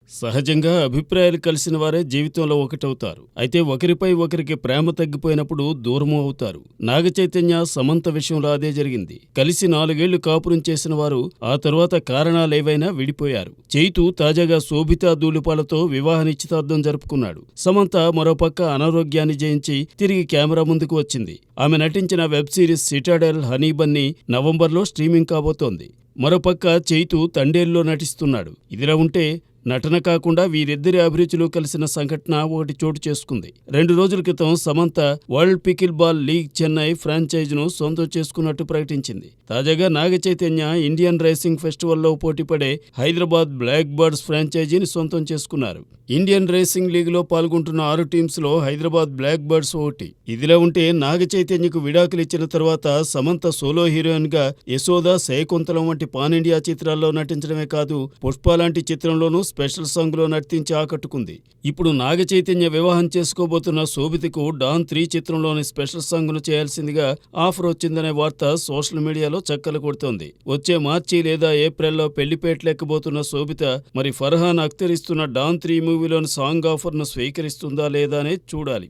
సహజంగా అభిప్రాయాలు కలిసిన వారే జీవితంలో ఒకటవుతారు. అయితే ఒకరిపై ఒకరికి ప్రేమ తగ్గిపోయినప్పుడు దూరమూ అవుతారు. నాగచైతన్య, సమంత విషయంలో అదే జరిగింది. కలిసి 4 ఏళ్లు కాపురం చేసిన వారు ఆ తరువాత కారణాలేవైనా విడిపోయారు. చైతు తాజాగా శోభిత ధూళిపాలతో వివాహ నిశ్చితార్థం జరుపుకున్నాడు. సమంత మరోపక్క అనారోగ్యాన్ని జయించి తిరిగి కెమెరా ముందుకు వచ్చింది. ఆమె నటించిన web series Citadel honey Bunny నవంబర్లో స్ట్రీమింగ్ కాబోతోంది. మరోపక్క చైతు తండేల్లో నటిస్తున్నాడు. ఇదిలా ఉంటే నటన కాకుండా వీరిద్దరి అభిరుచులు కలిసిన సంఘటన ఒకటి చోటు చేసుకుంది. 2 రోజుల క్రితం Samantha world pickle ball league Chennai ఫ్రాంచైజ్ను సొంతం చేసుకున్నట్టు ప్రకటించింది. తాజాగా నాగచైతన్య ఇండియన్ రేసింగ్ ఫెస్టివల్లో పోటీపడే హైదరాబాద్ బ్లాక్ బర్డ్స్ ఫ్రాంచైజీని సొంతం చేసుకున్నారు. ఇండియన్ రేసింగ్ లీగ్లో పాల్గొంటున్న 6 టీమ్స్లో హైదరాబాద్ బ్లాక్ బర్డ్స్ ఒకటి. ఇదిలా ఉంటే నాగచైతన్యకు విడాకులు ఇచ్చిన తర్వాత సమంత సోలో హీరోయిన్గా యశోద, శయకుంతలం వంటి పాన్ ఇండియా చిత్రాల్లో నటించడమే కాదు, పుష్ప లాంటి చిత్రంలోనూ స్పెషల్ సాంగ్లో నర్తించి ఆకట్టుకుంది. ఇప్పుడు నాగచైతన్య వివాహం చేసుకోబోతున్న శోభితకు డాన్ 3 చిత్రంలోని స్పెషల్ సాంగ్ను చేయాల్సిందిగా ఆఫర్ వచ్చిందనే వార్త సోషల్ మీడియాలో చక్కలు కొడుతోంది. వచ్చే మార్చి లేదా ఏప్రిల్లో పెళ్లిపేటలెక్కబోతున్న శోభిత మరి ఫర్హాన్ అఖ్తర్ ఇస్తున్న డాన్ 3 మూవీలోని సాంగ్ ఆఫర్ను స్వీకరిస్తుందా లేదా అనేది చూడాలి.